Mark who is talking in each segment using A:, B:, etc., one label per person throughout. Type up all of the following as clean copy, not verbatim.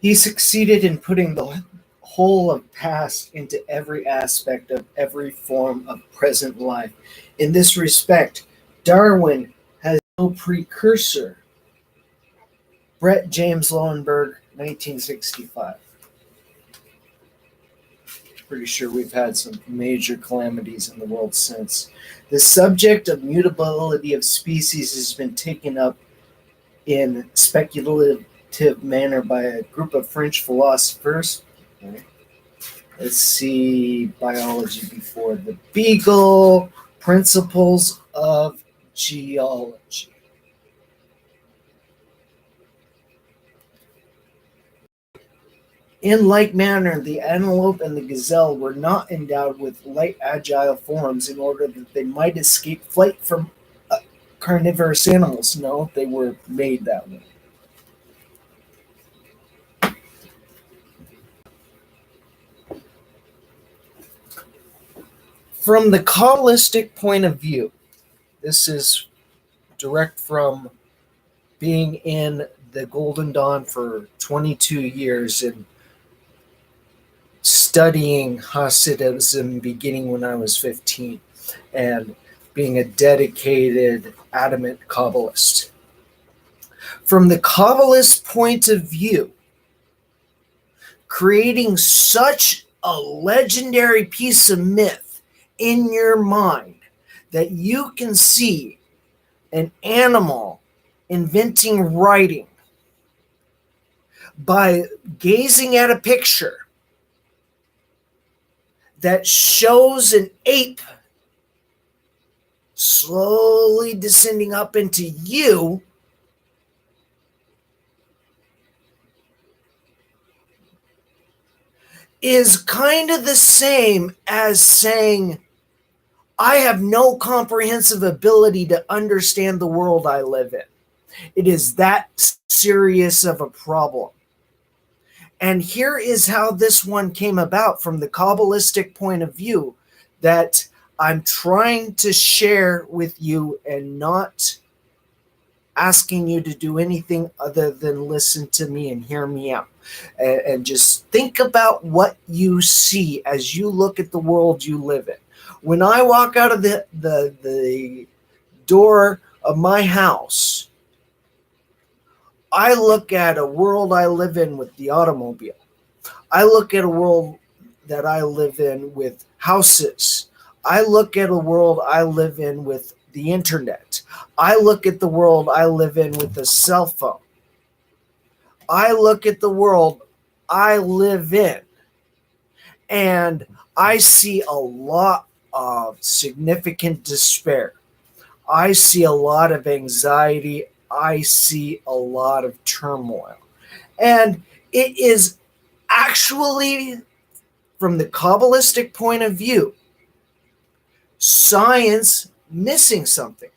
A: He succeeded in putting the whole of past into every aspect of every form of present life. In this respect, Darwin has no precursor. Brett James Lowenberg, 1965. Pretty sure we've had some major calamities in the world since. The subject of mutability of species has been taken up in speculative manner by a group of French philosophers. Okay. Let's see, biology before the Beagle, principles of geology. In like manner, the antelope and the gazelle were not endowed with light, agile forms in order that they might escape flight from carnivorous animals. No, they were made that way. From the Kabbalistic point of view, this is direct from being in the Golden Dawn for 22 years and studying Hasidism beginning when I was 15 and being a dedicated, adamant Kabbalist. From the Kabbalist point of view, creating such a legendary piece of myth in your mind that you can see an animal inventing writing by gazing at a picture that shows an ape slowly descending up into you, is kind of the same as saying, I have no comprehensive ability to understand the world I live in. It is that serious of a problem. And here is how this one came about from the Kabbalistic point of view that I'm trying to share with you and not asking you to do anything other than listen to me and hear me out. And just think about what you see as you look at the world you live in. When I walk out of the door of my house, I look at a world I live in with the automobile. I look at a world that I live in with houses. I look at a world I live in with the internet. I look at the world I live in with a cell phone. I look at the world I live in, and I see a lot of significant despair. I see a lot of anxiety. I see a lot of turmoil. And it is actually, from the Kabbalistic point of view, science missing something.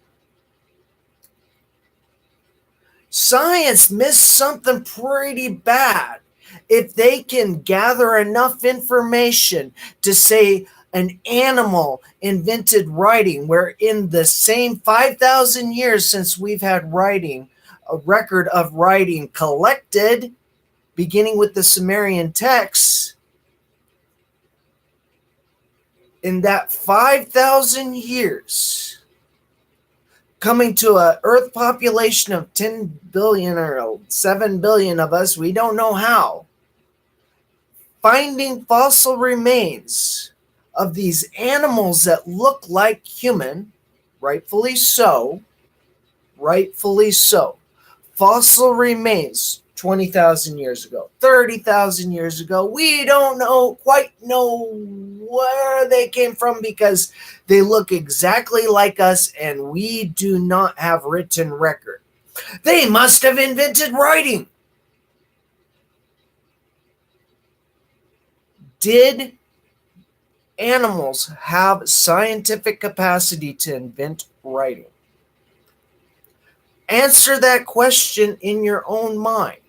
A: Science missed something pretty bad. If they can gather enough information to say an animal invented writing, where in the same 5,000 years since we've had writing, a record of writing collected, beginning with the Sumerian texts, in that 5,000 years, coming to an Earth population of 10 billion or 7 billion of us, we don't know how, finding fossil remains of these animals that look like human, rightfully so, fossil remains 20,000 years ago, 30,000 years ago. We don't quite know where they came from because they look exactly like us and we do not have written record. They must have invented writing. Did animals have scientific capacity to invent writing? Answer that question in your own mind,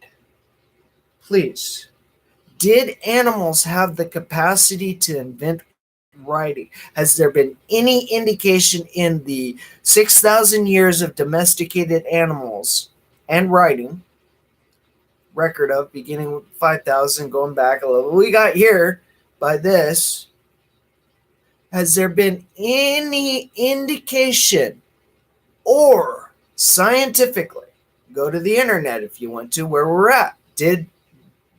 A: please. Did animals have the capacity to invent writing? Has there been any indication in the 6,000 years of domesticated animals and writing record of, beginning with 5,000, going back a little. We got here by this. Has there been any indication or scientifically, go to the internet if you want to, where we're at, did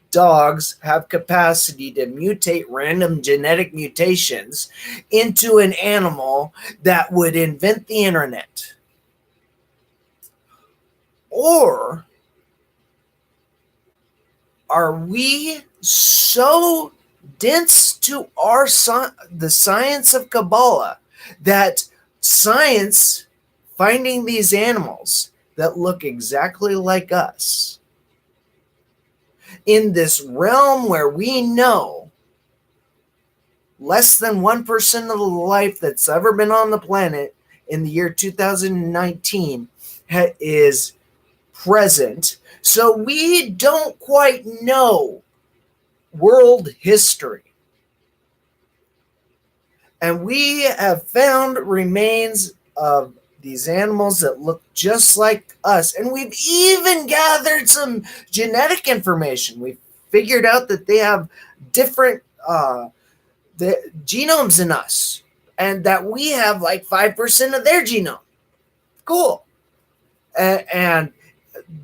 A: dogs have capacity to mutate random genetic mutations into an animal that would invent the internet? Or are we so dense to the science of Kabbalah that science finding these animals that look exactly like us in this realm where we know less than 1% of the life that's ever been on the planet in the year 2019 is present, so we don't quite know world history. And we have found remains of these animals that look just like us. And we've even gathered some genetic information. We've figured out that they have different the genomes in us, and that we have like 5% of their genome. Cool. And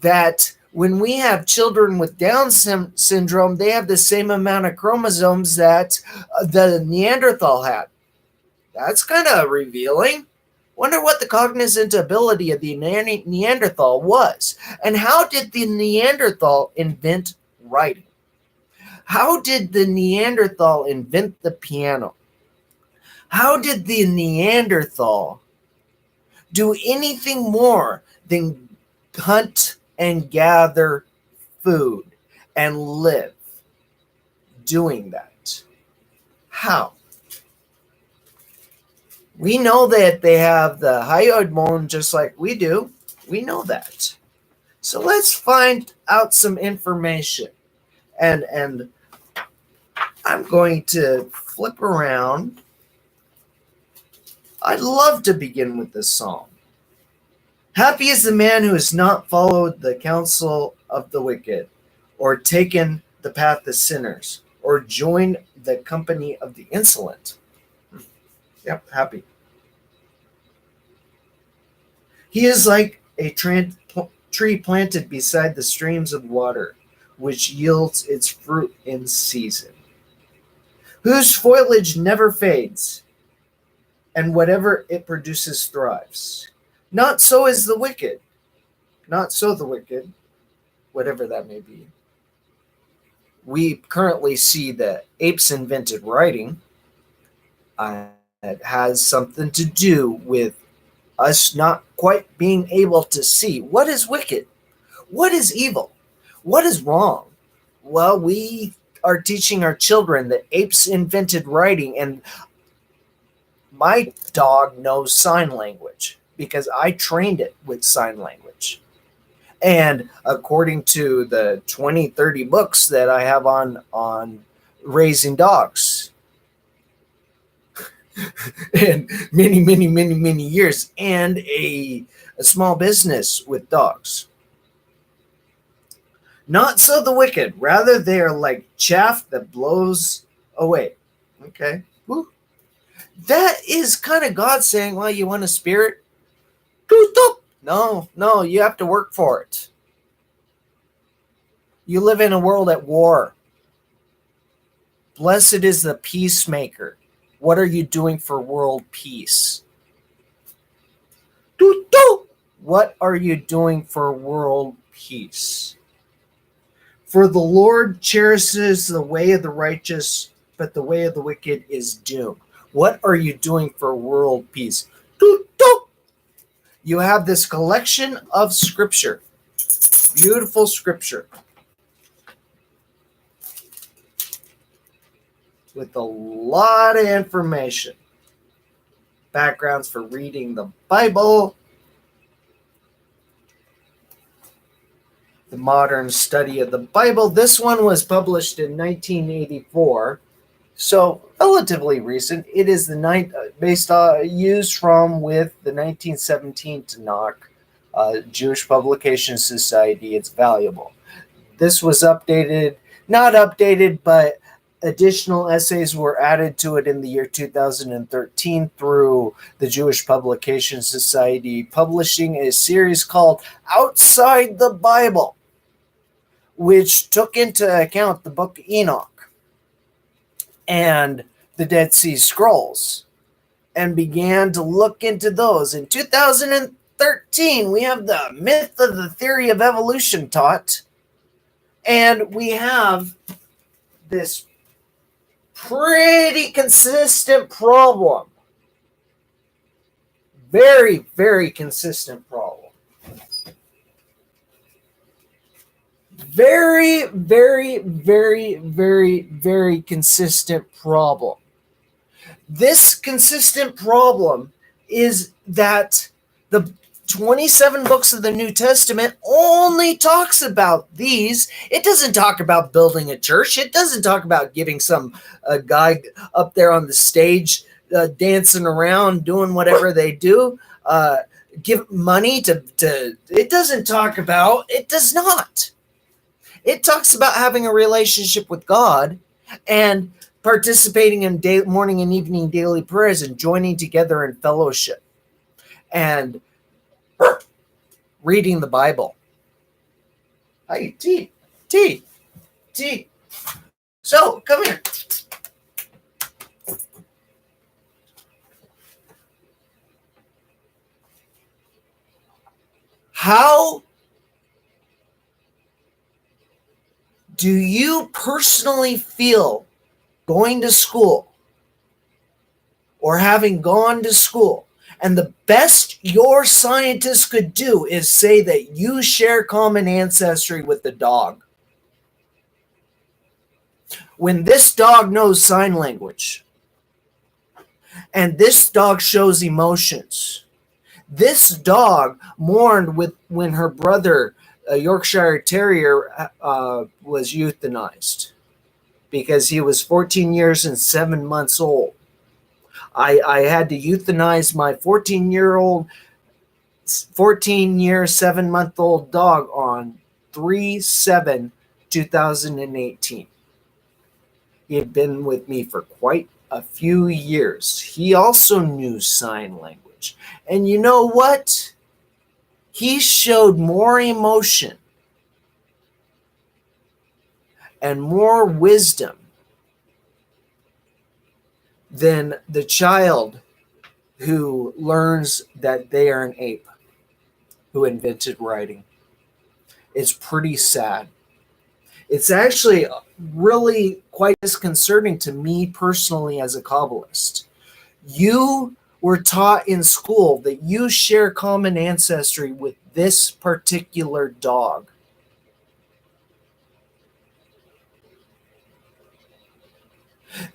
A: that when we have children with Down syndrome, they have the same amount of chromosomes that the Neanderthal had. That's kind of revealing. Wonder what the cognizant ability of the Neanderthal was. And how did the Neanderthal invent writing? How did the Neanderthal invent the piano? How did the Neanderthal do anything more than hunt and gather food and live doing that? How? We know that they have the hyoid bone just like we do. We know that. So let's find out some information. And I'm going to flip around. I'd love to begin with this psalm. Happy is the man who has not followed the counsel of the wicked, or taken the path of sinners, or joined the company of the insolent. Yep, happy. He is like a tree planted beside the streams of water, which yields its fruit in season, whose foliage never fades, and whatever it produces thrives. Not so is the wicked. Not so the wicked, whatever that may be. We currently see that apes invented writing. It has something to do with us not quite being able to see what is wicked, what is evil, what is wrong. Well, we are teaching our children that apes invented writing, and my dog knows sign language because I trained it with sign language. And according to the 20, 30 books that I have on raising dogs, and many years, and a small business with dogs. Not so the wicked. Rather, they are like chaff that blows away. Okay. Woo. That is kind of God saying, well, you want a spirit? No, you have to work for it. You live in a world at war. Blessed is the peacemaker. What are you doing for world peace? What are you doing for world peace? For the Lord cherishes the way of the righteous, but the way of the wicked is doom. What are you doing for world peace? You have this collection of scripture, beautiful scripture, with a lot of information, backgrounds for reading the Bible, the modern study of the Bible. This one was published in 1984, so relatively recent. It is the used from with the 1917 Tanakh, Jewish Publication Society. It's valuable. This was updated, not updated, but additional essays were added to it in the year 2013 through the Jewish Publication Society, publishing a series called Outside the Bible, which took into account the Book of Enoch and the Dead Sea Scrolls and began to look into those. In 2013, we have the myth of the theory of evolution taught, and we have this pretty consistent problem. Very, very consistent problem. Very, very, very, very, very consistent problem. This consistent problem is that the 27 books of the New Testament only talks about these. It doesn't talk about building a church. It doesn't talk about giving some guy up there on the stage dancing around, doing whatever they do, give money to. It doesn't talk about. It does not. It talks about having a relationship with God and participating in morning and evening daily prayers and joining together in fellowship and reading the Bible. Hey, T. So, come here. How do you personally feel going to school or having gone to school? And the best your scientists could do is say that you share common ancestry with the dog. When this dog knows sign language, and this dog shows emotions, this dog mourned when her brother, a Yorkshire Terrier, was euthanized because he was 14 years and 7 months old. I had to euthanize my 14-year, 7-month-old dog on 3/7/2018. He had been with me for quite a few years. He also knew sign language. And you know what? He showed more emotion and more wisdom than the child who learns that they are an ape who invented writing. It's pretty sad. It's actually really quite disconcerting to me personally as a Kabbalist. You were taught in school that you share common ancestry with this particular dog.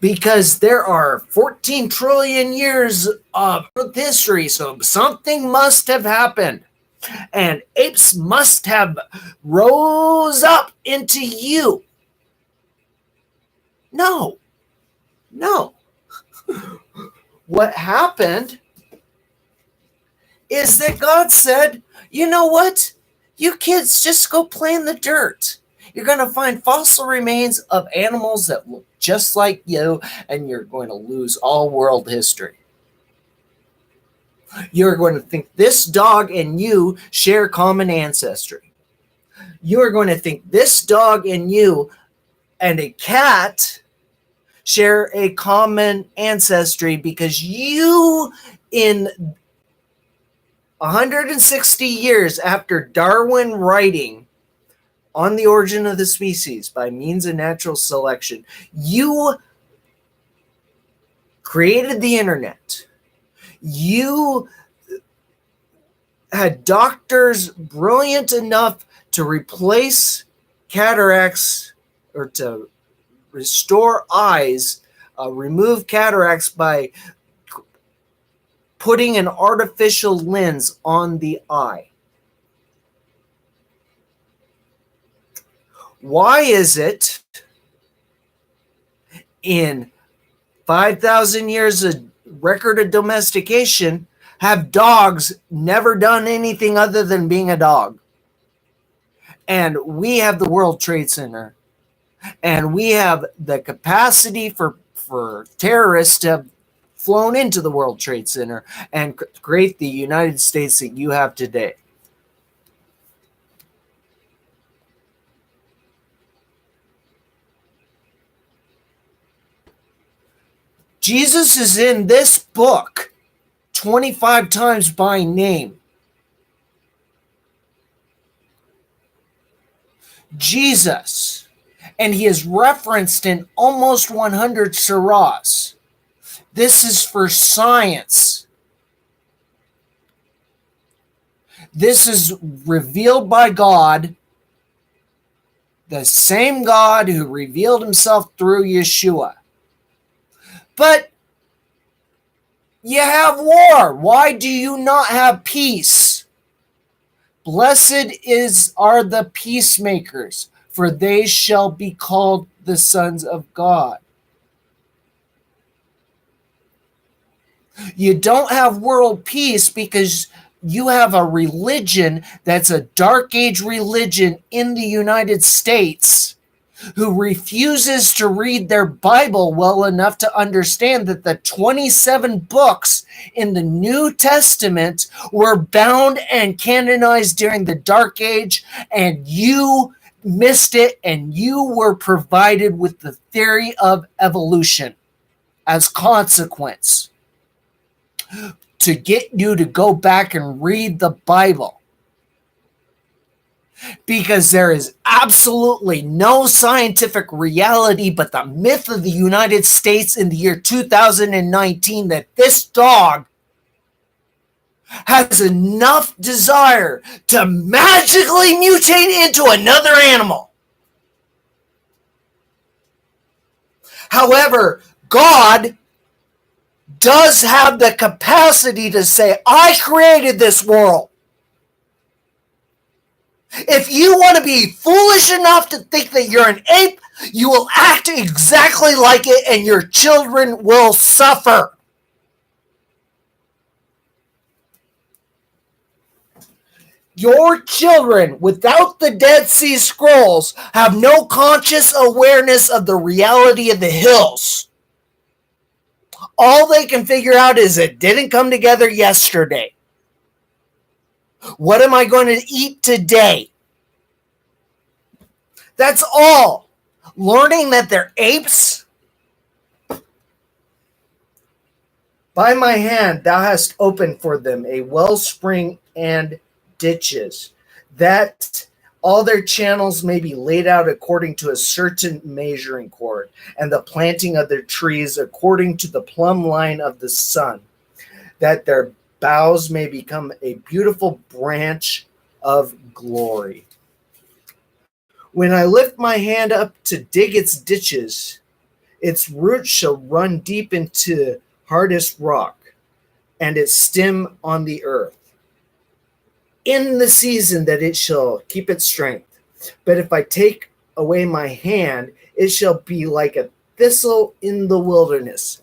A: Because there are 14 trillion years of history, so something must have happened. And apes must have rose up into you. No. What happened is that God said, you know what? You kids just go play in the dirt. You're going to find fossil remains of animals that look just like you, and you're going to lose all world history. You're going to think this dog and you share common ancestry. You are going to think this dog and you and a cat share a common ancestry because you, in 160 years after Darwin writing on the origin of the species by means of natural selection, you created the internet. You had doctors brilliant enough to replace cataracts or to restore eyes, remove cataracts by putting an artificial lens on the eye. Why is it in 5,000 years of record of domestication have dogs never done anything other than being a dog? and we have the World Trade Center, and we have the capacity for terrorists to have flown into the World Trade Center and create the United States that you have today. Jesus is in this book 25 times by name. Jesus. And he is referenced in almost 100 surahs. This is for science. This is revealed by God, the same God who revealed himself through Yeshua. But you have war. Why do you not have peace? Blessed are the peacemakers, for they shall be called the sons of God. You don't have world peace because you have a religion that's a dark age religion in the United States who refuses to read their Bible well enough to understand that the 27 books in the New Testament were bound and canonized during the Dark Age, and you missed it, and you were provided with the theory of evolution as consequence to get you to go back and read the Bible. Because there is absolutely no scientific reality but the myth of the United States in the year 2019 that this dog has enough desire to magically mutate into another animal. However, God does have the capacity to say, I created this world. If you want to be foolish enough to think that you're an ape, you will act exactly like it and your children will suffer. Your children, without the Dead Sea Scrolls, have no conscious awareness of the reality of the hills. All they can figure out is it didn't come together yesterday. What am I going to eat today? That's all. Learning that they're apes. By my hand thou hast opened for them a wellspring and ditches, that all their channels may be laid out according to a certain measuring cord, and the planting of their trees according to the plumb line of the sun, that their boughs may become a beautiful branch of glory. When I lift my hand up to dig its ditches, its roots shall run deep into hardest rock, and its stem on the earth. In the season that it shall keep its strength. But if I take away my hand, it shall be like a thistle in the wilderness.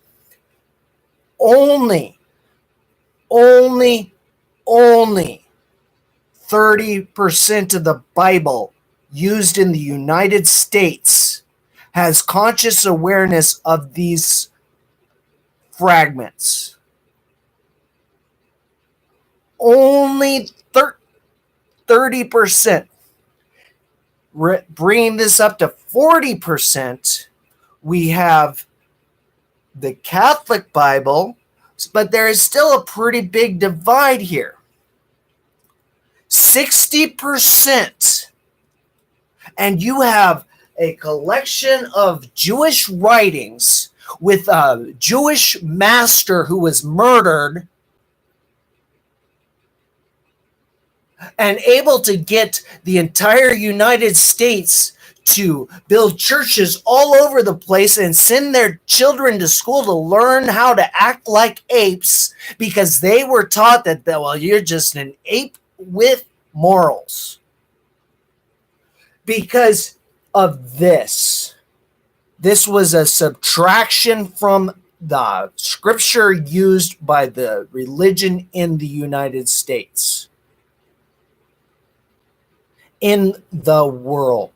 A: Only 30% of the Bible used in the United States has conscious awareness of these fragments. Only 30%. Bringing this up to 40%, we have the Catholic Bible, but there is still a pretty big divide here. 60%. And you have a collection of Jewish writings with a Jewish master who was murdered and able to get the entire United States to build churches all over the place and send their children to school to learn how to act like apes because they were taught that, well, you're just an ape with morals. Because of this. This was a subtraction from the scripture used by the religion in the United States. in the world.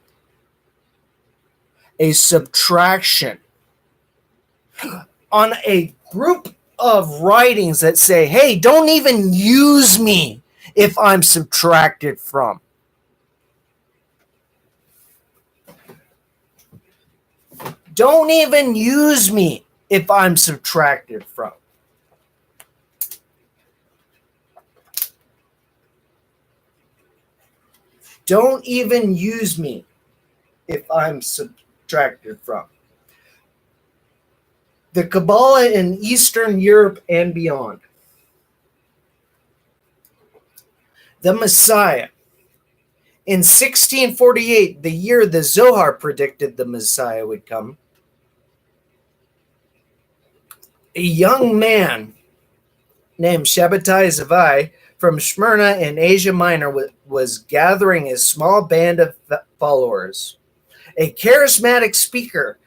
A: A subtraction on a group of writings that say, hey, don't even use me if I'm subtracted from. Don't even use me if I'm subtracted from. Don't even use me if I'm subtracted from. The Kabbalah in Eastern Europe and beyond. The Messiah. In 1648, the year the Zohar predicted the Messiah would come, a young man named Shabbatai Zavai from Smyrna in Asia Minor was gathering a small band of followers. A charismatic speaker,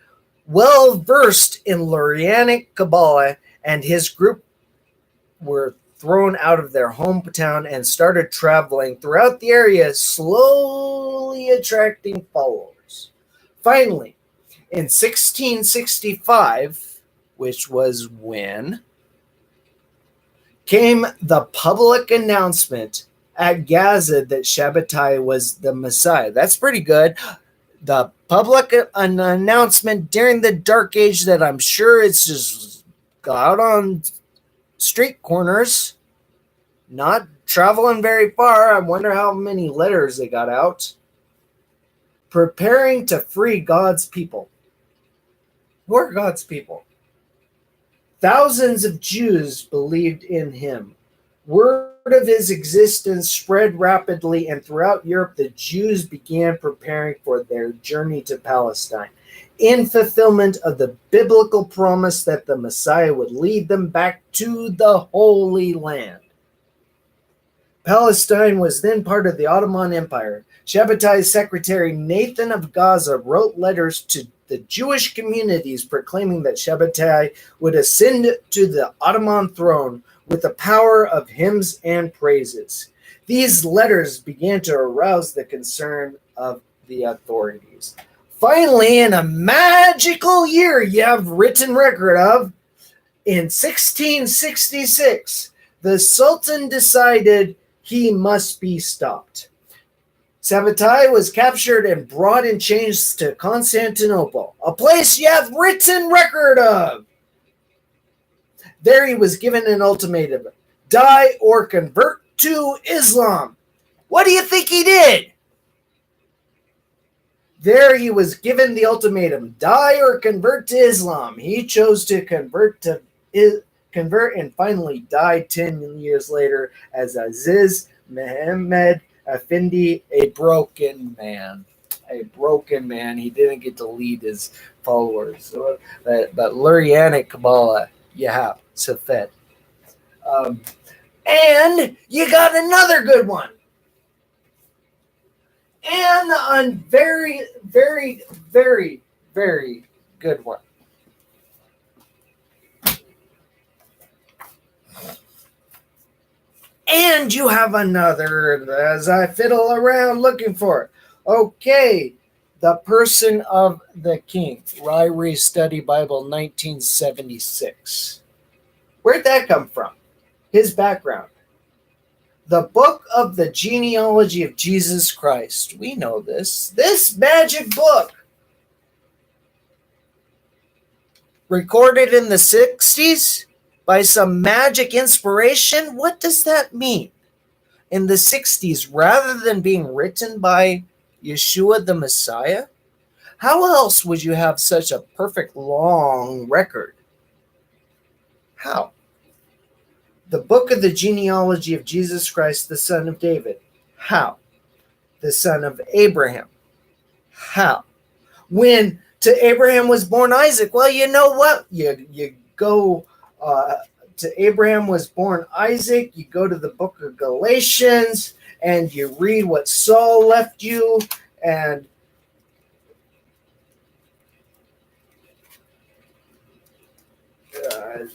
A: well versed in Lurianic Kabbalah, and his group were thrown out of their hometown and started traveling throughout the area, slowly attracting followers. Finally, in 1665, which was when, came the public announcement at Gaza that Shabbatai was the Messiah. That's pretty good. The public announcement during the Dark Age that I'm sure it's just out on street corners, not traveling very far. I wonder how many letters they got out. Preparing to free God's people. Who are God's people? Thousands of Jews believed in him. Word of his existence spread rapidly, and throughout Europe, the Jews began preparing for their journey to Palestine, in fulfillment of the biblical promise that the Messiah would lead them back to the Holy Land. Palestine was then part of the Ottoman Empire. Shabbatai's secretary Nathan of Gaza wrote letters to the Jewish communities proclaiming that Shabbatai would ascend to the Ottoman throne with the power of hymns and praises. These letters began to arouse the concern of the authorities. Finally, in a magical year you have written record of, in 1666, the Sultan decided he must be stopped. Shabbatai was captured and brought in chains to Constantinople, a place you have written record of. There he was given an ultimatum: die or convert to Islam. What do you think he did? There he was given the ultimatum: die or convert to Islam. He chose to convert and finally died 10 years later as Aziz Mehmed Effendi, a broken man. A broken man. He didn't get to lead his followers. But Lurianic Kabbalah, yeah, Safed. And you got another good one. And a very, very, very, very good one. And you have another as I fiddle around looking for it. Okay, The Person of the King, Ryrie Study Bible, 1976. Where'd that come from? His background. The Book of the Genealogy of Jesus Christ. We know this. This magic book, recorded in the 60s by some magic inspiration. What does that mean? In the 60s, rather than being written by Yeshua the Messiah, how else would you have such a perfect long record? How? The Book of the Genealogy of Jesus Christ, the son of David. How? The son of Abraham. How? When to Abraham was born Isaac. Well, you know what? You go to Abraham was born Isaac. You go to the book of Galatians and you read what Saul left you, and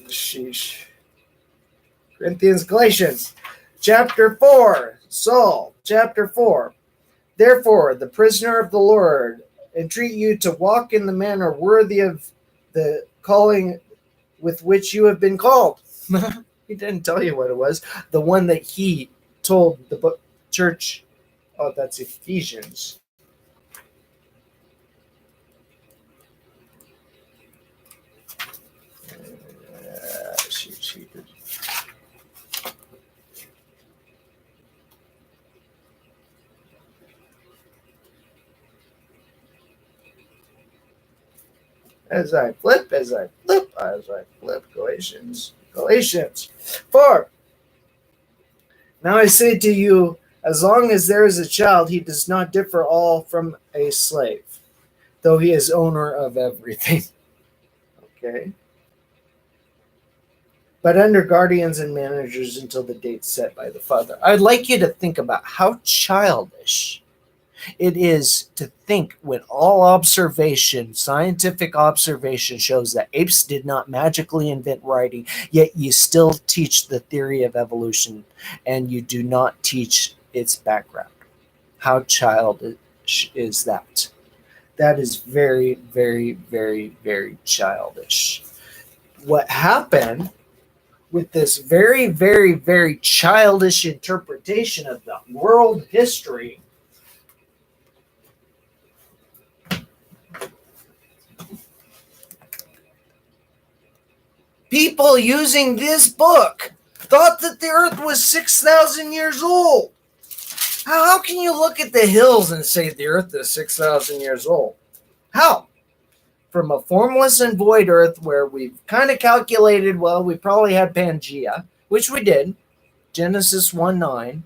A: sheesh. Corinthians, Galatians, chapter 4, Saul, chapter 4. Therefore, the prisoner of the Lord, entreat you to walk in the manner worthy of the calling with which you have been called. He didn't tell you what it was. The one that he told the book church. Oh, that's Ephesians. Shoot. As I flip, Galatians. 4. Now I say to you, as long as there is a child, he does not differ all from a slave, though he is owner of everything. Okay. But under guardians and managers until the date set by the father. I'd like you to think about how childish it is to think when all observation, scientific observation, shows that apes did not magically invent writing, yet you still teach the theory of evolution and you do not teach its background. How childish is that? That is very, very, very, very childish. What happened with this very, very, very childish interpretation of the world history people using this book thought that the earth was 6,000 years old. How can you look at the hills and say the earth is 6,000 years old? How? From a formless and void earth where we've kind of calculated, well, we probably had Pangea, which we did. Genesis 1:9.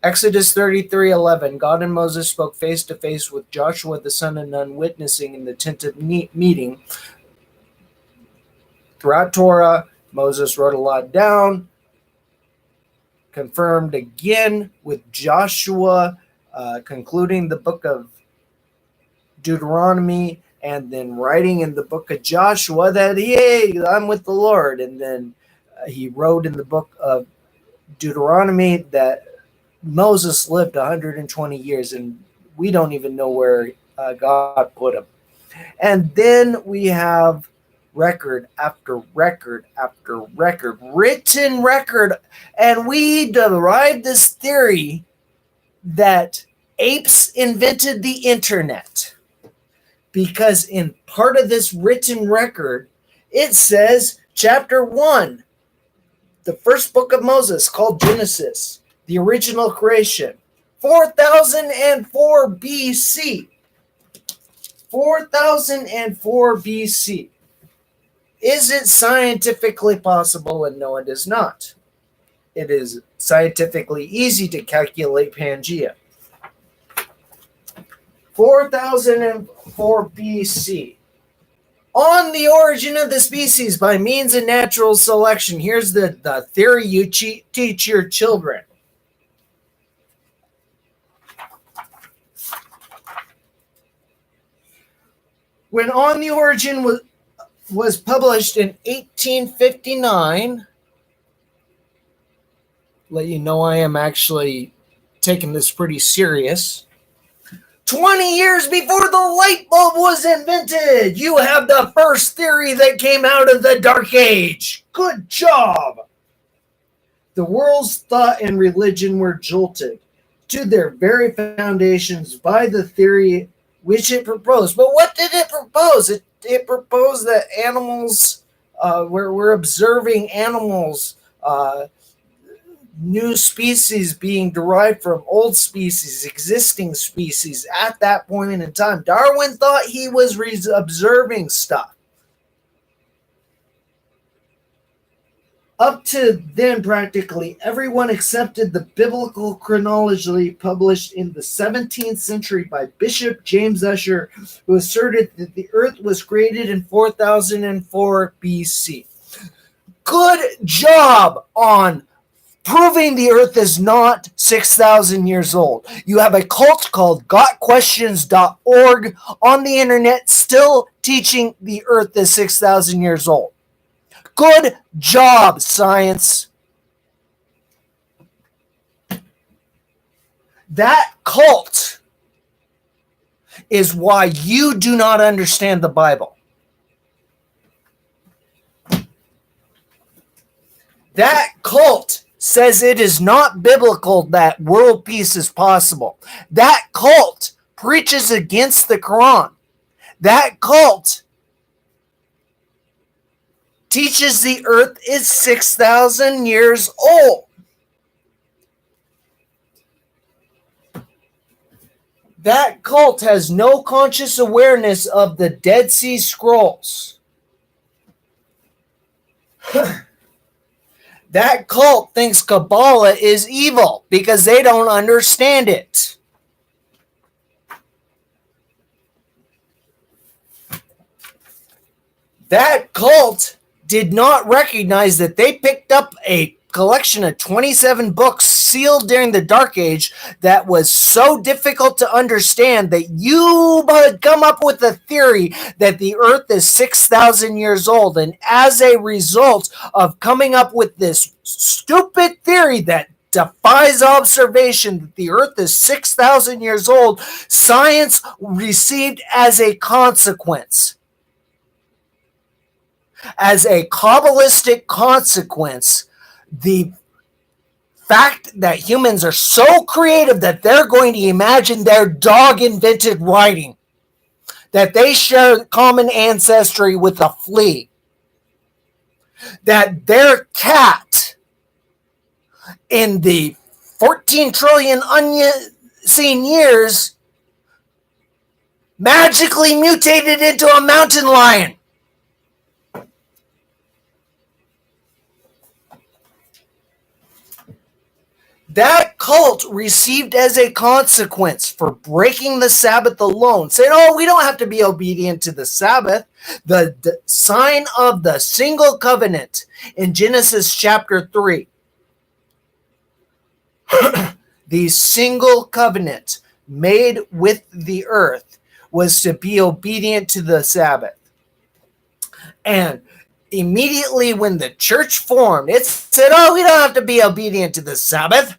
A: Exodus 33:11. God and Moses spoke face to face with Joshua the son of Nun, witnessing in the tent of meeting. Throughout Torah, Moses wrote a lot down, confirmed again with Joshua, concluding the book of Deuteronomy, and then writing in the book of Joshua that, hey, I'm with the Lord. And then he wrote in the book of Deuteronomy that Moses lived 120 years, and we don't even know where God put him. And then we have record after record after record, written record, and we derived this theory that apes invented the internet. Because in part of this written record, it says chapter 1, the first book of Moses called Genesis, the original creation, 4004 BC. 4004 BC. Is it scientifically possible? And no, it is not. It is scientifically easy to calculate Pangea. 4004 BC. On the origin of the species by means of natural selection. Here's the theory you teach your children. When On the Origin was published in 1859, let you know I am actually taking this pretty serious. 20 years before the light bulb was invented, you have the first theory that came out of the Dark Age. Good job. The world's thought and religion were jolted to their very foundations by the theory which it proposed. But what did it propose? It proposed that animals, we're observing animals, new species being derived from old species, existing species at that point in time. Darwin thought he was observing stuff. Up to then, practically everyone accepted the biblical chronology published in the 17th century by Bishop James Ussher, who asserted that the earth was created in 4004 BC. Good job on proving the earth is not 6,000 years old. You have a cult called gotquestions.org on the internet still teaching the earth is 6,000 years old. Good job, science. That cult is why you do not understand the Bible. That cult says it is not biblical that world peace is possible. That cult preaches against the Quran. That cult teaches the earth is 6,000 years old. That cult has no conscious awareness of the Dead Sea Scrolls. That cult thinks Kabbalah is evil because they don't understand it. That cult did not recognize that they picked up a collection of 27 books sealed during the Dark Age that was so difficult to understand that you had come up with a theory that the earth is 6,000 years old. And as a result of coming up with this stupid theory that defies observation that the earth is 6,000 years old, science received as a consequence. As a Kabbalistic consequence, the fact that humans are so creative that they're going to imagine their dog invented writing, that they share common ancestry with a flea, that their cat in the 14 trillion unseen years magically mutated into a mountain lion. That cult received as a consequence for breaking the Sabbath alone, said, oh, we don't have to be obedient to the Sabbath. The sign of the single covenant in Genesis chapter 3. The single covenant made with the earth was to be obedient to the Sabbath. And immediately when the church formed, it said, oh, we don't have to be obedient to the Sabbath.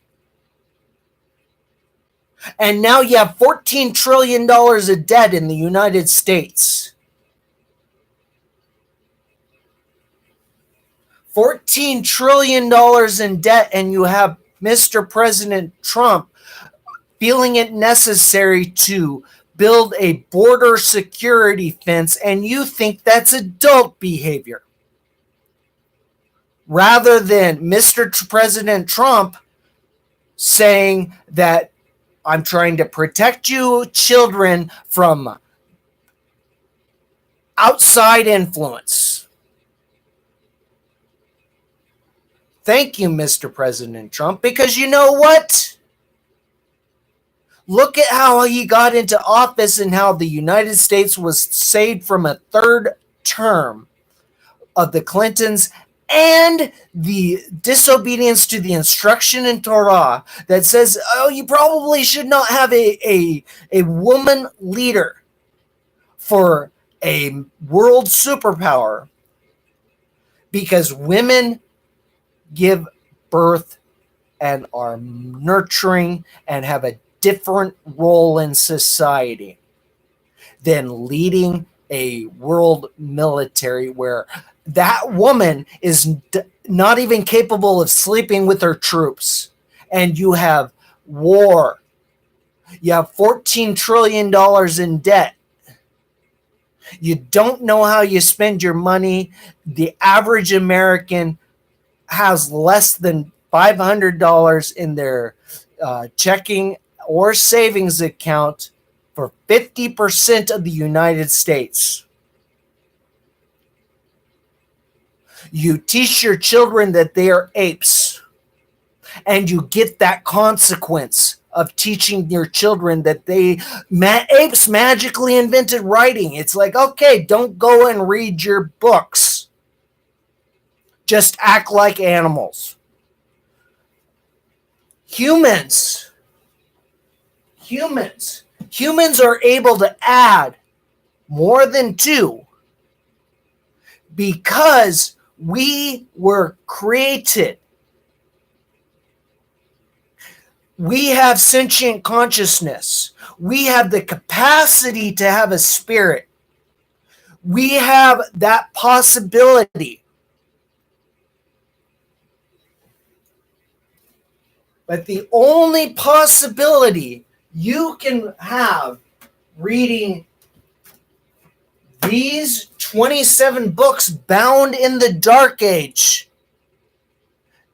A: And now you have $14 trillion of debt in the United States. $14 trillion in debt, and you have Mr. President Trump feeling it necessary to build a border security fence, and you think that's adult behavior. Rather than Mr. President Trump saying that I'm trying to protect you children from outside influence. Thank you, Mr. President Trump, because you know what? Look at how he got into office and how the United States was saved from a third term of the Clintons and the disobedience to the instruction in Torah that says, oh, you probably should not have a woman leader for a world superpower because women give birth and are nurturing and have a different role in society than leading a world military where that woman is not even capable of sleeping with her troops. And you have war. You have $14 trillion in debt. You don't know how you spend your money. The average American has less than $500 in their checking or savings account for 50% of the United States. You teach your children that they are apes, and you get that consequence of teaching your children that apes magically invented writing. It's like, okay, don't go and read your books. Just act like animals. Humans are able to add more than two because we were created We have sentient consciousness. We have the capacity to have a spirit. We have that possibility. But the only possibility you can have reading these 27 books bound in the Dark Age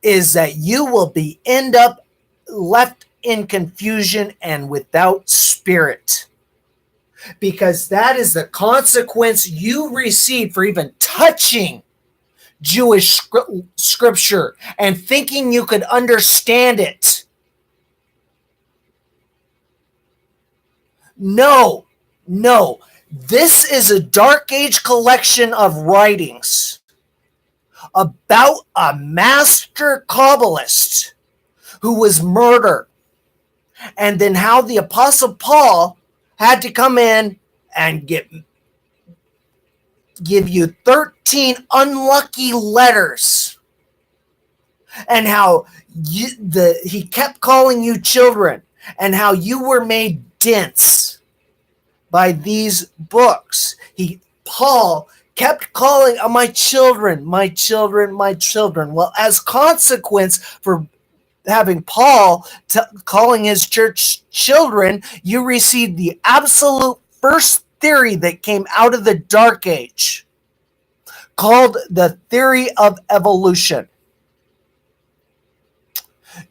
A: is that you will end up left in confusion and without spirit. Because that is the consequence you receive for even touching Jewish scripture and thinking you could understand it. No. This is a Dark Age collection of writings about a master Kabbalist who was murdered. And then how the Apostle Paul had to come in and give you 13 unlucky letters. And how he kept calling you children. And how you were made dense by these books. Paul kept calling my children, my children, my children. Well, as consequence for having Paul calling his church children, you received the absolute first theory that came out of the Dark Age, called the theory of evolution.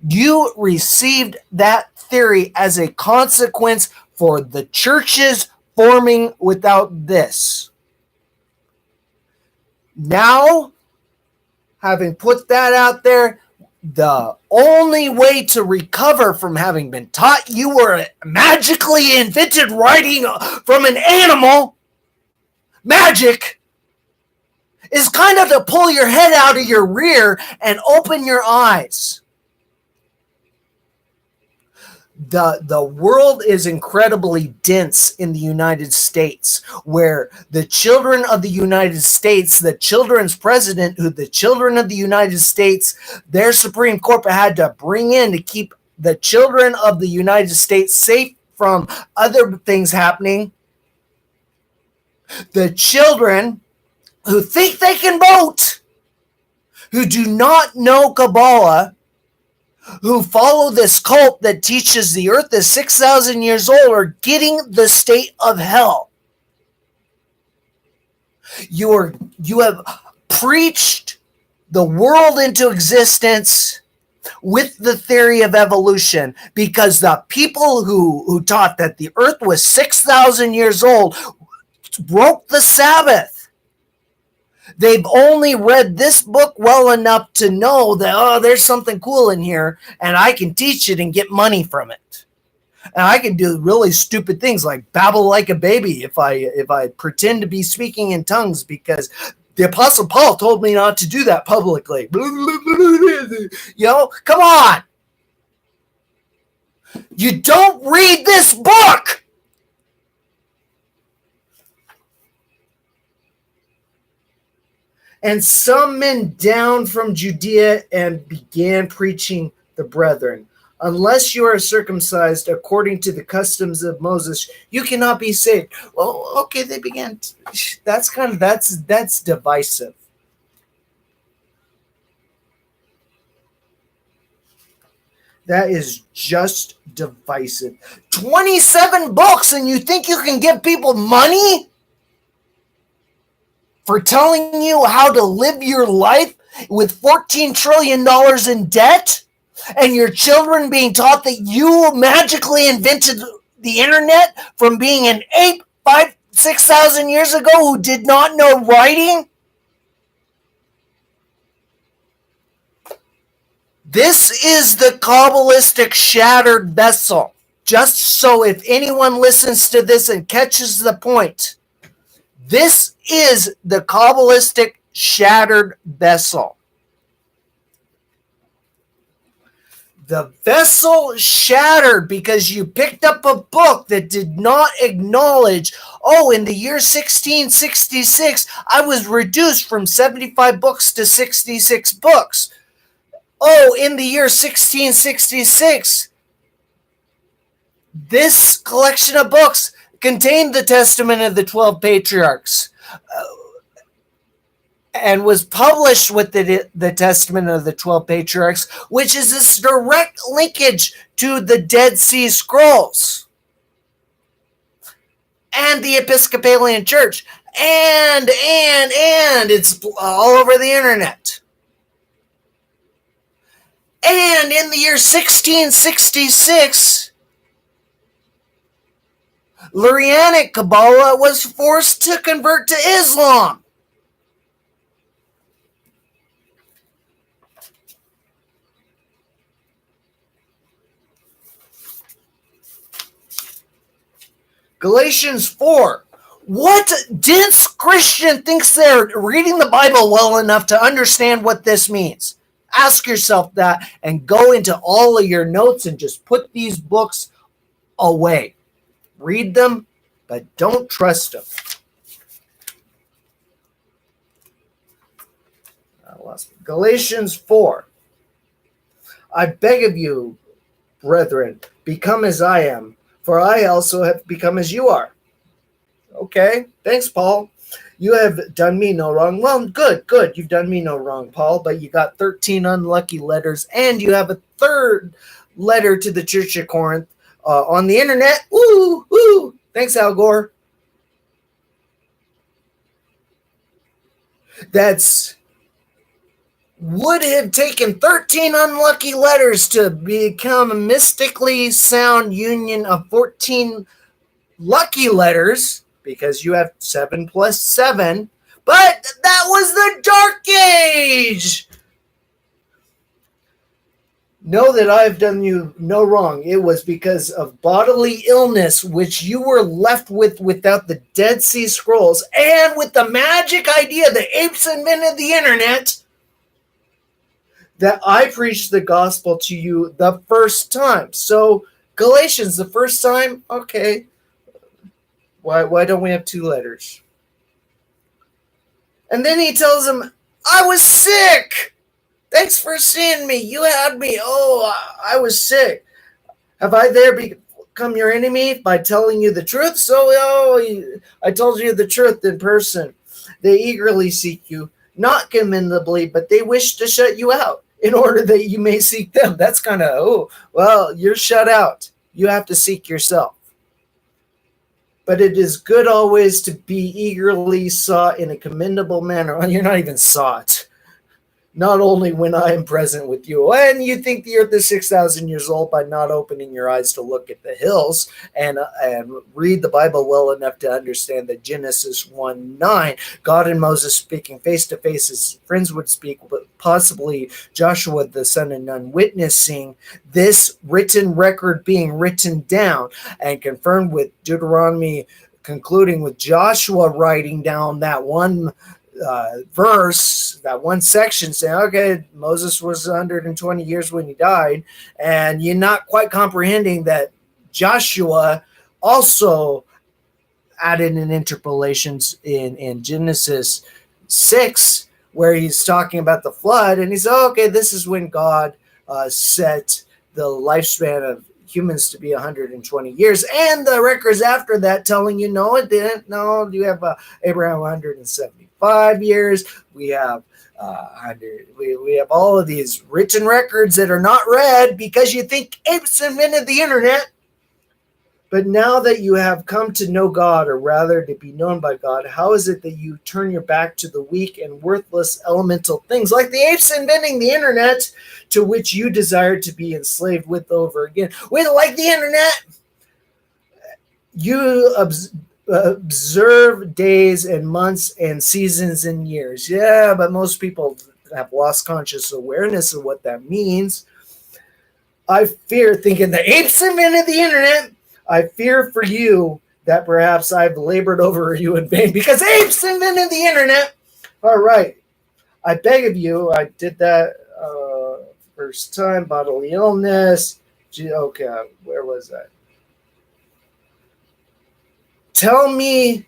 A: You received that theory as a consequence for the churches forming without this. Now, having put that out there, the only way to recover from having been taught you were magically invented writing from an animal, magic, is kind of to pull your head out of your rear and open your eyes. The world is incredibly dense in the United States, where the children of the United States, the children's president, who the children of the United States, their Supreme Court had to bring in to keep the children of the United States safe from other things happening. The children who think they can vote, who do not know Kabbalah, who follow this cult that teaches the earth is 6,000 years old, are getting the state of hell. You have preached the world into existence with the theory of evolution, because the people who taught that the earth was 6,000 years old broke the Sabbath. They've only read this book well enough to know that, there's something cool in here, and I can teach it and get money from it. And I can do really stupid things like babble like a baby if I pretend to be speaking in tongues, because the Apostle Paul told me not to do that publicly. Come on. You don't read this book. And some men down from Judea and began preaching the brethren, unless you are circumcised according to the customs of Moses, you cannot be saved. Well, okay, they began. That's divisive. That is just divisive. 27 books, and you think you can give people money for telling you how to live your life with $14 trillion in debt, and your children being taught that you magically invented the internet from being an ape 6,000 years ago who did not know writing? This is the Kabbalistic shattered vessel. Just so if anyone listens to this and catches the point, this is the Kabbalistic shattered vessel. The vessel shattered because you picked up a book that did not acknowledge, in the year 1666, I was reduced from 75 books to 66 books. In the year 1666, This collection of books contained the Testament of the 12 Patriarchs and was published with the Testament of the 12 Patriarchs, which is this direct linkage to the Dead Sea Scrolls and the Episcopalian Church. And it's all over the internet. And in the year 1666, Lurianic Kabbalah was forced to convert to Islam. Galatians 4. What dense Christian thinks they're reading the Bible well enough to understand what this means? Ask yourself that and go into all of your notes and just put these books away. Read them, but don't trust them. Galatians 4. I beg of you, brethren, become as I am, for I also have become as you are. Okay, thanks, Paul. You have done me no wrong. Well, good. You've done me no wrong, Paul, but you got 13 unlucky letters, and you have a third letter to the Church of Corinth on the internet. Woo! Thanks, Al Gore. That's would have taken 13 unlucky letters to become a mystically sound union of 14 lucky letters, because you have 7 plus 7, but that was the Dark Age. Know that I have done you no wrong. It was because of bodily illness, which you were left with without the Dead Sea Scrolls, and with the magic idea the apes invented the internet, that I preached the gospel to you the first time. So Galatians, the first time, okay. Why don't we have 2 letters? And then he tells him, I was sick. Thanks for seeing me. You had me. Oh, I was sick. Have I there become your enemy by telling you the truth? So, I told you the truth in person. They eagerly seek you, not commendably, but they wish to shut you out in order that you may seek them. That's kind of, you're shut out. You have to seek yourself. But it is good always to be eagerly sought in a commendable manner. Well, you're not even sought. Not only when I am present with you. And you think the earth is 6,000 years old by not opening your eyes to look at the hills and read the Bible well enough to understand that Genesis 1:9, God and Moses speaking face to face as friends would speak, but possibly Joshua the son of Nun witnessing this written record being written down and confirmed with Deuteronomy, concluding with Joshua writing down that one verse, that one section, saying, okay, Moses was 120 years when he died, and you're not quite comprehending that Joshua also added in interpolations in Genesis 6, where he's talking about the flood, and he's, okay, this is when God set the lifespan of humans to be 120 years, and the records after that telling you, no, it didn't. No, you have Abraham 175 years. We have we have all of these written records that are not read because you think apes invented the internet. But now that you have come to know God, or rather to be known by God, how is it that you turn your back to the weak and worthless elemental things like the apes inventing the internet, to which you desire to be enslaved with over again? With like the internet, you observe days and months and seasons and years. Yeah, but most people have lost conscious awareness of what that means. I fear, thinking the apes invented the internet, I fear for you that perhaps I've labored over you in vain, because apes invented the internet. All right. I beg of you, I did that first time, bodily illness. Okay, where was that? Tell me,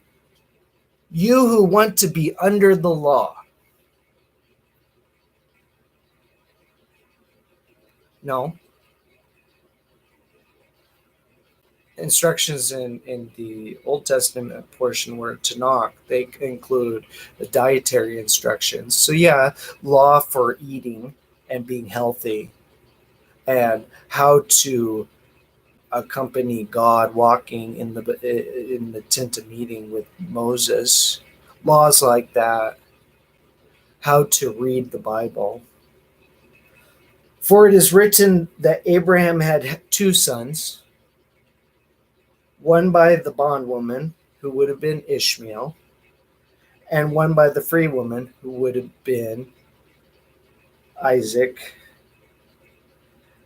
A: you who want to be under the law. No. instructions in the Old Testament portion were Tanakh, they include the dietary instructions. So yeah, law for eating and being healthy, and how to accompany God walking in the tent of meeting with Moses, laws like that, how to read the Bible. For it is written that Abraham had two sons, one by the bondwoman, who would have been Ishmael, and one by the free woman, who would have been Isaac.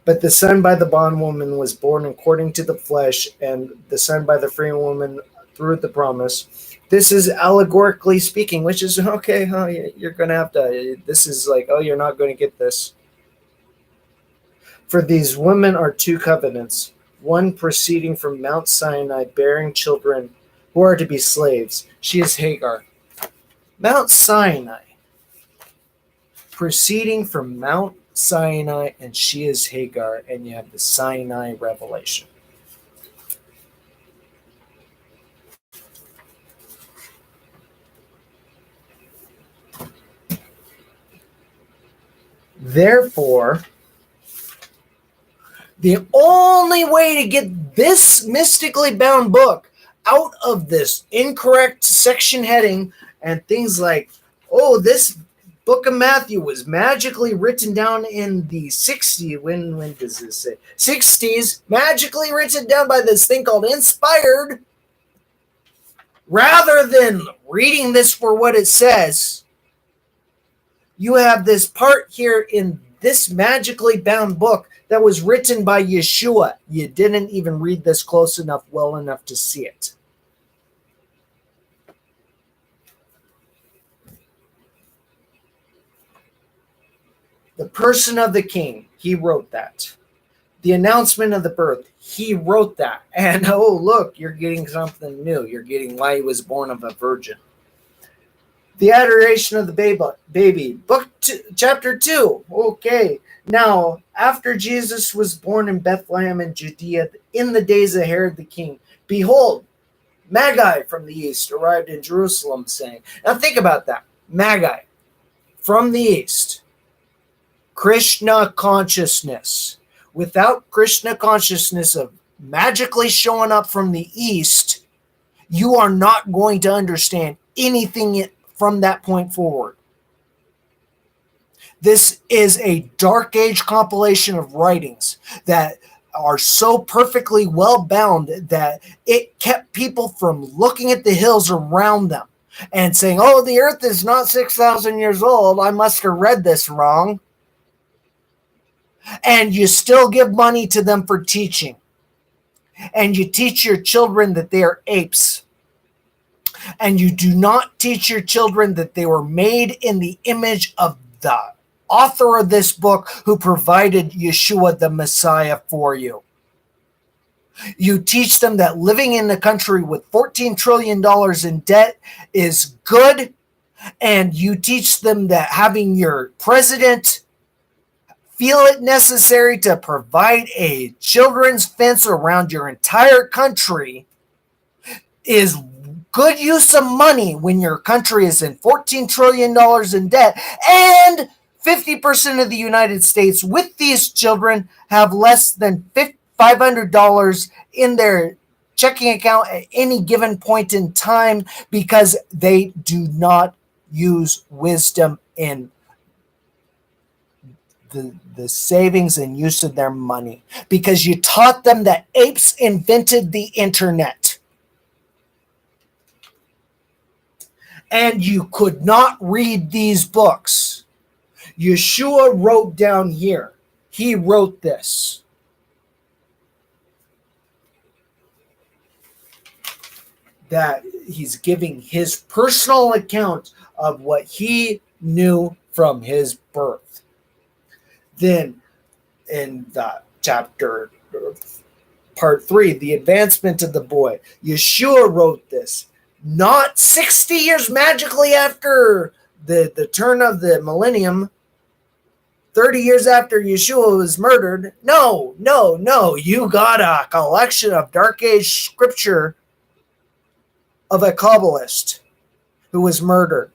A: But the son by the bondwoman was born according to the flesh, and the son by the free woman through the promise. This is allegorically speaking, which is okay. Oh, you're going to have to. This is like, oh, you're not going to get this. For these women are two covenants, one proceeding from Mount Sinai, bearing children who are to be slaves. She is Hagar. Mount Sinai, proceeding from Mount Sinai, and she is Hagar, and you have the Sinai revelation. Therefore, the only way to get this mystically bound book out of this incorrect section heading and things like, oh, this book of Matthew was magically written down in the 60s. When does this say? 60s, magically written down by this thing called Inspired. Rather than reading this for what it says, you have this part here in this magically bound book that was written by Yeshua. You didn't even read this close enough, well enough to see it. The person of the king, he wrote that. The announcement of the birth, he wrote that. And oh, look, you're getting something new. You're getting why he was born of a virgin. The adoration of the baby. Chapter 2. Okay. Now, after Jesus was born in Bethlehem in Judea, in the days of Herod the king, behold, Magi from the east arrived in Jerusalem, saying, now think about that. Magi from the east. Krishna consciousness. Without Krishna consciousness of magically showing up from the east, you are not going to understand anything from that point forward. This is a Dark Age compilation of writings that are so perfectly well bound that it kept people from looking at the hills around them and saying, oh, the earth is not 6,000 years old. I must have read this wrong. And you still give money to them for teaching. And you teach your children that they are apes. And you do not teach your children that they were made in the image of the author of this book who provided Yeshua the Messiah for you. You teach them that living in a country with $14 trillion in debt is good. And you teach them that having your president feel it necessary to provide a children's fence around your entire country is good use of money when your country is in $14 trillion in debt, and 50% of the United States with these children have less than $500 in their checking account at any given point in time because they do not use wisdom in the savings and use of their money, because you taught them that apes invented the internet. And you could not read these books. Yeshua wrote down here. He wrote this. That he's giving his personal account of what he knew from his birth. Then in the chapter part 3, the advancement of the boy, Yeshua wrote this not 60 years magically after the turn of the millennium. 30 years after Yeshua was murdered. No, no, no. You got a collection of Dark Age scripture of a Kabbalist who was murdered.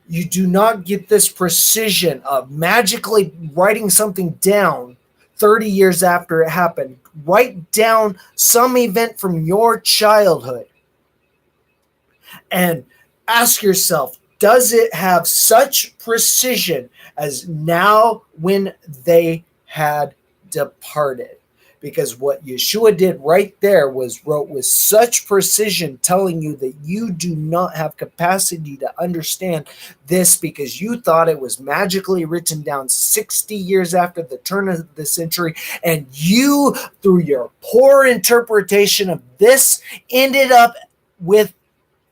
A: You do not get this precision of magically writing something down 30 years after it happened. Write down some event from your childhood and ask yourself, does it have such precision as now when they had departed? Because what Yeshua did right there was wrote with such precision, telling you that you do not have capacity to understand this because you thought it was magically written down 60 years after the turn of the century. And you, through your poor interpretation of this, ended up with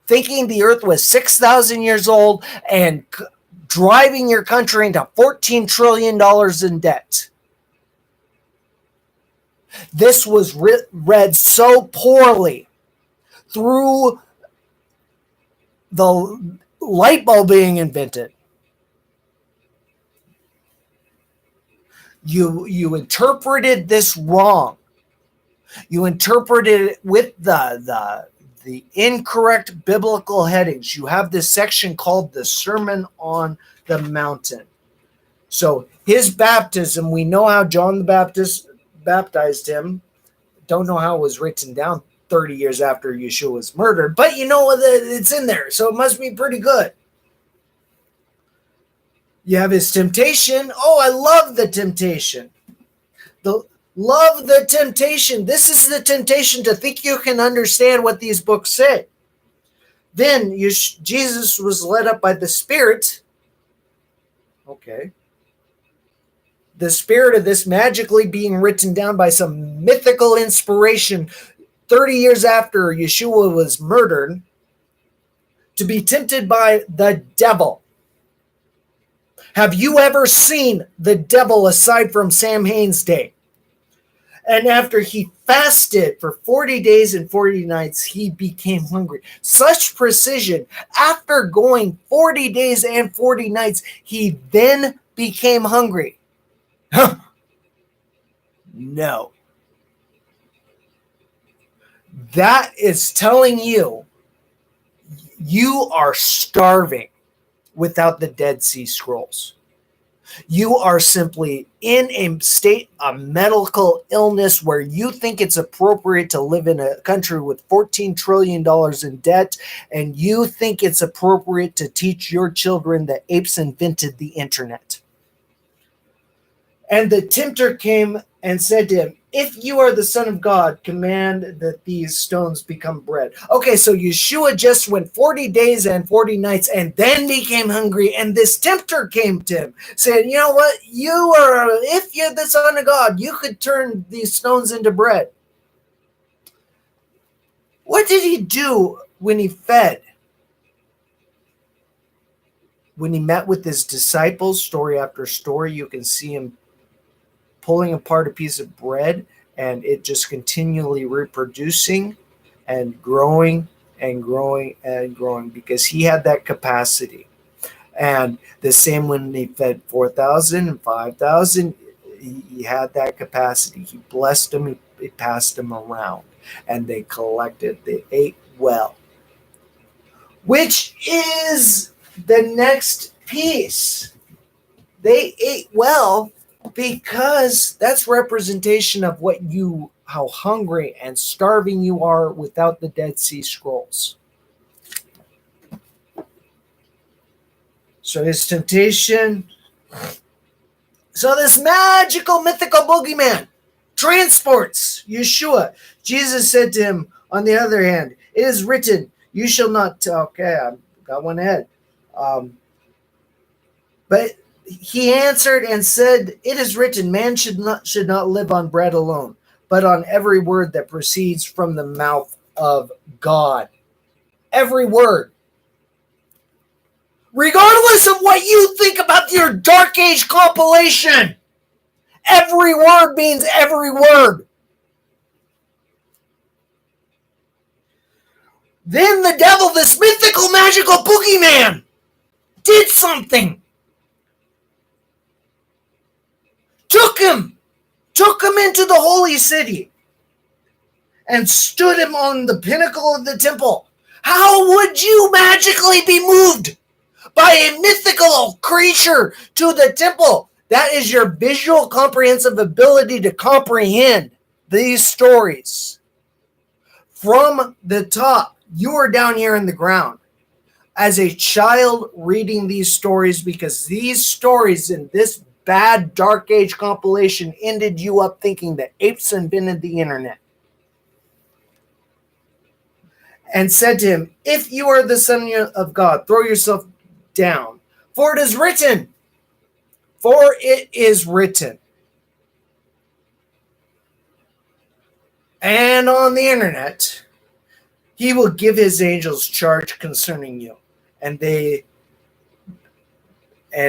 A: thinking the earth was 6,000 years old and driving your country into $14 trillion in debt. This was read so poorly through the light bulb being invented. You interpreted this wrong. You interpreted it with the incorrect biblical headings. You have this section called the Sermon on the Mountain. So his baptism, we know how John the Baptist baptized him. Don't know how it was written down 30 years after Yeshua was murdered, but you know it's in there, so it must be pretty good. You have his temptation. Oh, I love the temptation. Love the temptation. This is the temptation to think you can understand what these books say. Then Jesus was led up by the Spirit. Okay. The spirit of this magically being written down by some mythical inspiration 30 years after Yeshua was murdered, to be tempted by the devil. Have you ever seen the devil aside from Sam Haines Day? And after he fasted for 40 days and 40 nights, he became hungry. Such precision. After going 40 days and 40 nights, he then became hungry. Huh. No. That is telling you you are starving without the Dead Sea Scrolls. You are simply in a state of medical illness where you think it's appropriate to live in a country with $14 trillion in debt, and you think it's appropriate to teach your children that apes invented the internet. And the tempter came and said to him, if you are the Son of God, command that these stones become bread. Okay, so Yeshua just went 40 days and 40 nights and then became hungry. And this tempter came to him, saying, you know what? If you're the Son of God, you could turn these stones into bread. What did he do when he fed? When he met with his disciples, story after story, you can see him pulling apart a piece of bread and it just continually reproducing and growing and growing and growing because he had that capacity. And the same when he fed 4,000 and 5,000, he had that capacity. He blessed them, he passed them around, and they collected, they ate well. Which is the next piece. They ate well because that's representation of how hungry and starving you are without the Dead Sea Scrolls. So his temptation. So this magical, mythical boogeyman transports Yeshua. Jesus said to him, on the other hand, it is written, you shall not. Okay, I got one ahead. But he answered and said, it is written, man should not live on bread alone, but on every word that proceeds from the mouth of God. Every word. Regardless of what you think about your Dark Age compilation, every word means every word. Then the devil, this mythical, magical boogeyman, did something. took him into the holy city, and stood him on the pinnacle of the temple. How would you magically be moved by a mythical creature to the temple? That is your visual comprehensive ability to comprehend these stories. From the top, you are down here in the ground as a child reading these stories, because these stories in this bad dark age compilation ended you up thinking that apes invented the internet. And said to him, if you are the Son of God, throw yourself down. For it is written. For it is written. And on the internet, he will give his angels charge concerning you. And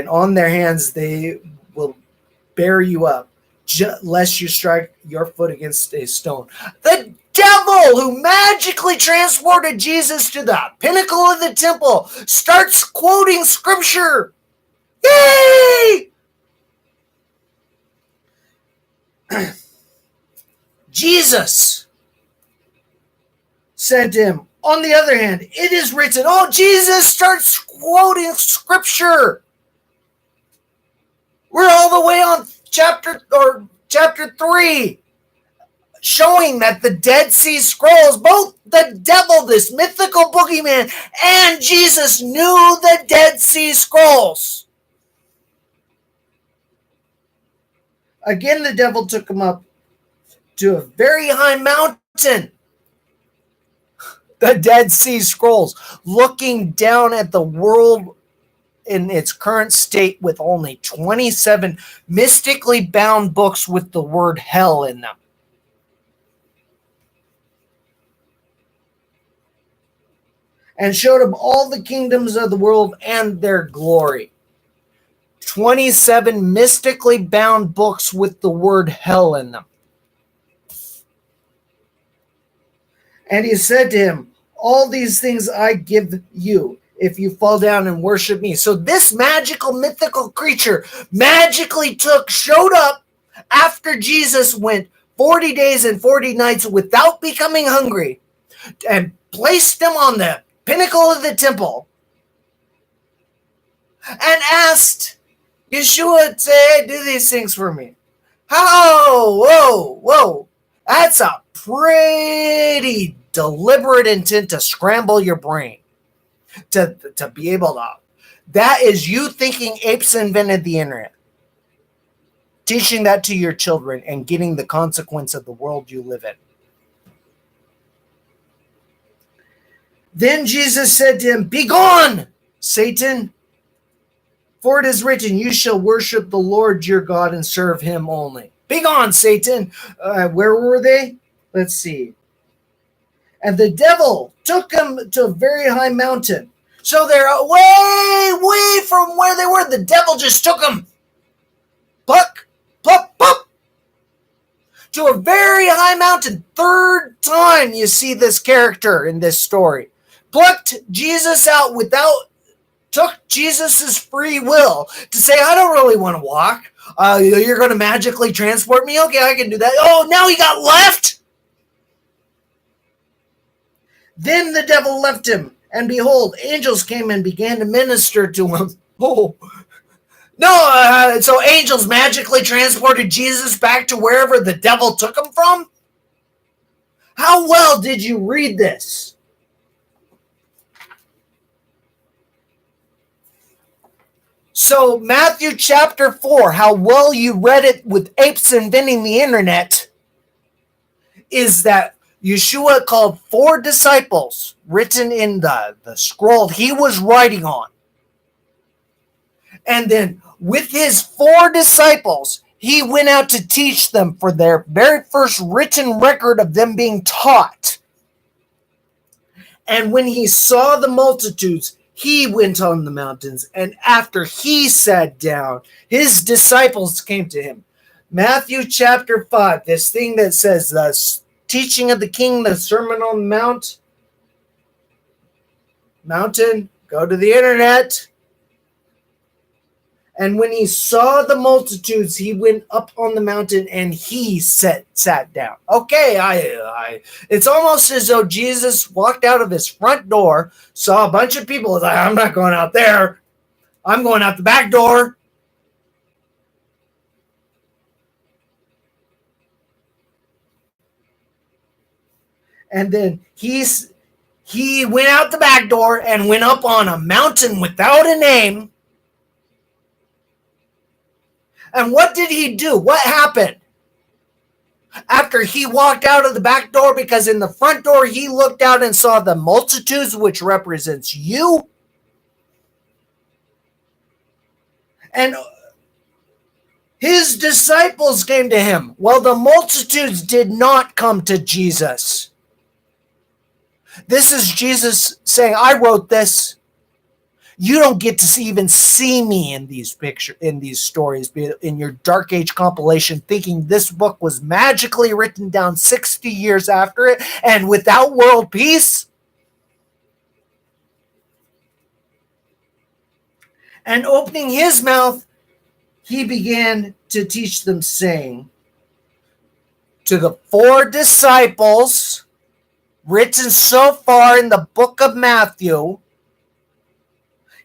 A: on their hands they will bear you up, lest you strike your foot against a stone. The devil who magically transported Jesus to the pinnacle of the temple starts quoting scripture. Yay! Jesus said to him, on the other hand, it is written. Oh, Jesus starts quoting scripture. We're all the way on chapter 3. Showing that the Dead Sea Scrolls, both the devil, this mythical boogeyman, and Jesus knew the Dead Sea Scrolls. Again, the devil took him up to a very high mountain, the Dead Sea Scrolls, looking down at the world in its current state with only 27 mystically bound books with the word hell in them. And showed him all the kingdoms of the world and their glory. 27 mystically bound books with the word hell in them. And he said to him, all these things I give you if you fall down and worship me. So this magical, mythical creature magically showed up after Jesus went 40 days and 40 nights without becoming hungry, and placed him on the pinnacle of the temple, and asked Yeshua to say, do these things for me. Whoa. That's a pretty deliberate intent to scramble your brain. To be able to. That is you thinking apes invented the internet. Teaching that to your children and getting the consequence of the world you live in. Then Jesus said to him, begone, Satan, for it is written, you shall worship the Lord your God and serve him only. Begone, Satan. Where were they? Let's see. And the devil took him to a very high mountain. So they're way from where they were. The devil just took them. Pluck, pluck, pluck. To a very high mountain. Third time you see this character in this story. Plucked Jesus out took Jesus' free will to say, I don't really want to walk. You're going to magically transport me? Okay, I can do that. Oh, now he got left? Then the devil left him, and behold, angels came and began to minister to him. Oh, no, so angels magically transported Jesus back to wherever the devil took him from? How well did you read this? So Matthew chapter 4, how well you read it with apes inventing the internet, is that Yeshua called 4 disciples written in the scroll he was writing on. And then with his 4 disciples, he went out to teach them for their very first written record of them being taught. And when he saw the multitudes, he went on the mountains, and after he sat down, his disciples came to him. Matthew chapter 5, this thing that says the teaching of the king, the Sermon on the Mountain, go to the internet. And when he saw the multitudes, he went up on the mountain and he sat down. Okay, it's almost as though Jesus walked out of his front door, saw a bunch of people, was like, I'm not going out there. I'm going out the back door. And then he went out the back door and went up on a mountain without a name. And what did he do? What happened? After he walked out of the back door, because in the front door he looked out and saw the multitudes, which represents you. And his disciples came to him. Well, the multitudes did not come to Jesus. This is Jesus saying, I wrote this. You don't get to even see me in these in these stories, in your Dark Age compilation, thinking this book was magically written down 60 years after it and without world peace. And opening his mouth, he began to teach them, saying, to the 4 disciples, written so far in the book of Matthew,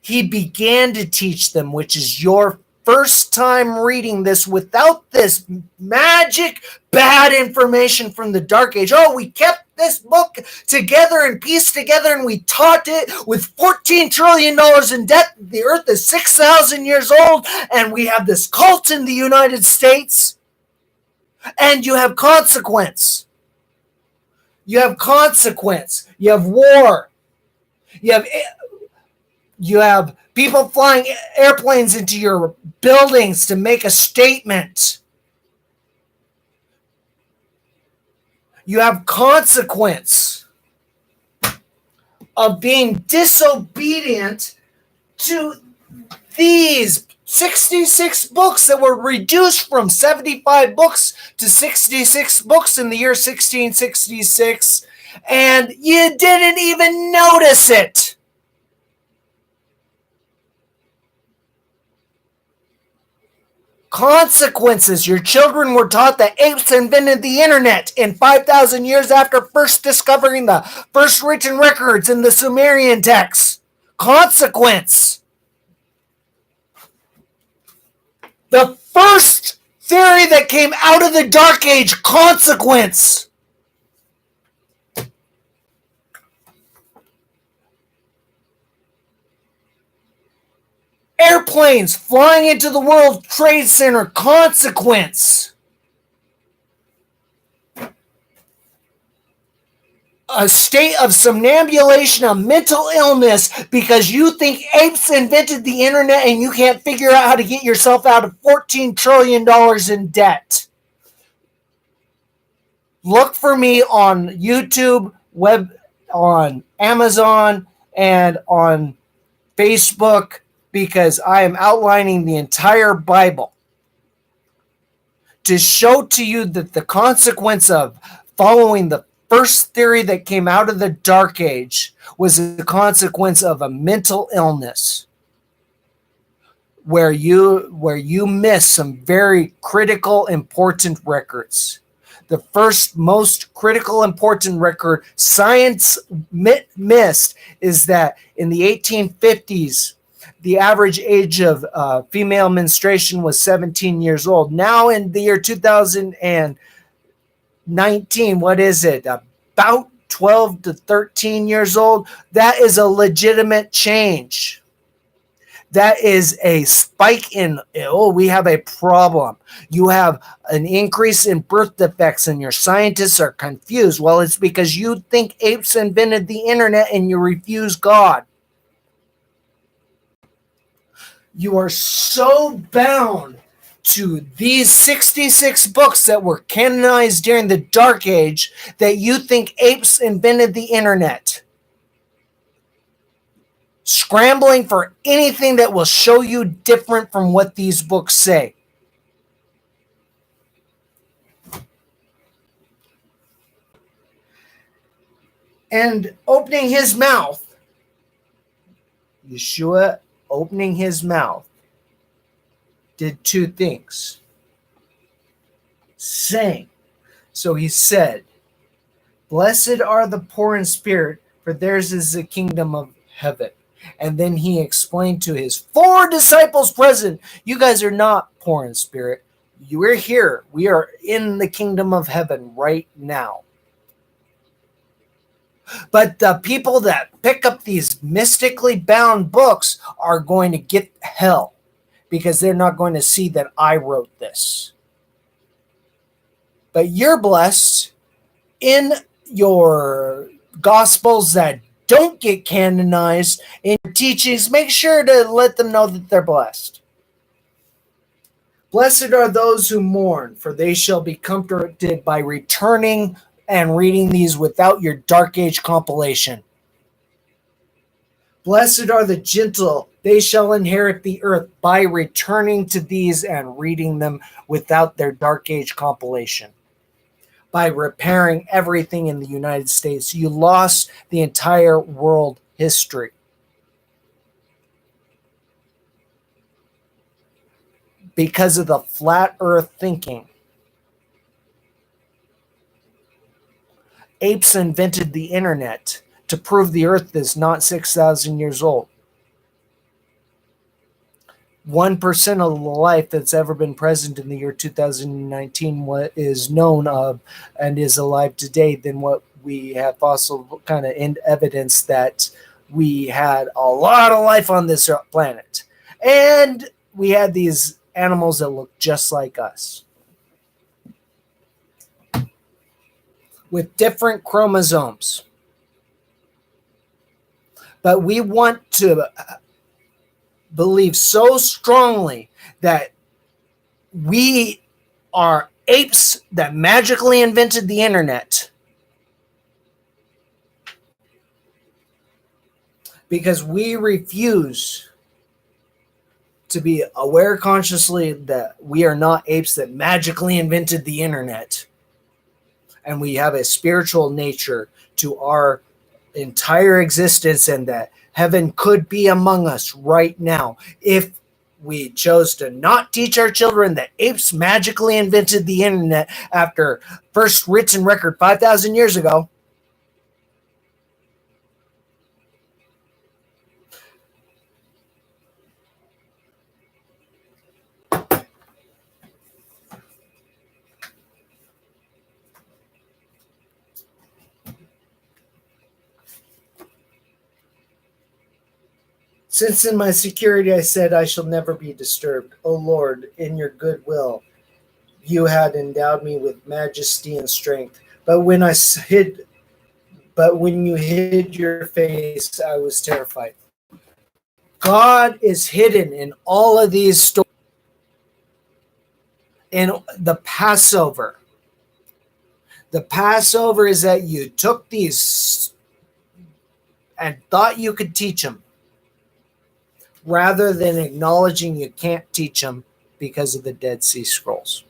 A: he began to teach them, which is your first time reading this without this magic bad information from the Dark Age. Oh, we kept this book together and pieced together, and we taught it with $14 trillion in debt. The earth is 6,000 years old, and we have this cult in the United States, and you have consequence. You have consequence. You have war. You have people flying airplanes into your buildings to make a statement. You have consequence of being disobedient to these 66 books that were reduced from 75 books to 66 books in the year 1666, and you didn't even notice it. Consequences. Your children were taught that apes invented the internet in 5,000 years after first discovering the first written records in the Sumerian texts. Consequence. The first theory that came out of the Dark Age. Consequence. Airplanes flying into the World Trade Center. Consequence. A state of somnambulation, of mental illness, because you think apes invented the internet and you can't figure out how to get yourself out of $14 trillion in debt. Look for me on YouTube, on Amazon, and on Facebook, because I am outlining the entire Bible to show to you that the consequence of following the first theory that came out of the Dark Age was the consequence of a mental illness, where you miss some very critical, important records. The first most critical, important record science missed is that in the 1850s, the average age of female menstruation was 17 years old. Now in the year 2019, what is it? About 12 to 13 years old. That is a legitimate change. That is a spike in, we have a problem. You have an increase in birth defects and your scientists are confused. Well, it's because you think apes invented the internet and you refuse God. You are so bound to these 66 books that were canonized during the Dark Age that you think apes invented the internet. Scrambling for anything that will show you different from what these books say. And opening his mouth, Yeshua opening his mouth, did two things. Saying, so he said, "Blessed are the poor in spirit, for theirs is the kingdom of heaven." And then he explained to his 4 disciples present, "You guys are not poor in spirit. We're here. We are in the kingdom of heaven right now. But the people that pick up these mystically bound books are going to get hell because they're not going to see that I wrote this. But you're blessed in your gospels that don't get canonized, in your teachings. Make sure to let them know that they're blessed. Blessed are those who mourn, for they shall be comforted by returning and reading these without your Dark Age compilation. Blessed are the gentle, they shall inherit the earth, by returning to these and reading them without their Dark Age compilation. By repairing everything in the United States, you lost the entire world history. Because of the flat earth thinking. Apes invented the internet to prove the earth is not 6,000 years old. 1% of the life that's ever been present in the year 2019 what is known of and is alive today than what we have fossil kind of evidence that we had a lot of life on this planet. And we had these animals that look just like us with different chromosomes. But we want to believe so strongly that we are apes that magically invented the internet because we refuse to be aware consciously that we are not apes that magically invented the internet, and we have a spiritual nature to our entire existence, and that heaven could be among us right now if we chose to not teach our children that apes magically invented the internet after first written record 5,000 years ago. Since in my security I said I shall never be disturbed, O Lord, in your good will, you had endowed me with majesty and strength. But when you hid your face, I was terrified. God is hidden in all of these stories. In the Passover. The Passover is that you took these and thought you could teach them, rather than acknowledging you can't teach them because of the Dead Sea Scrolls.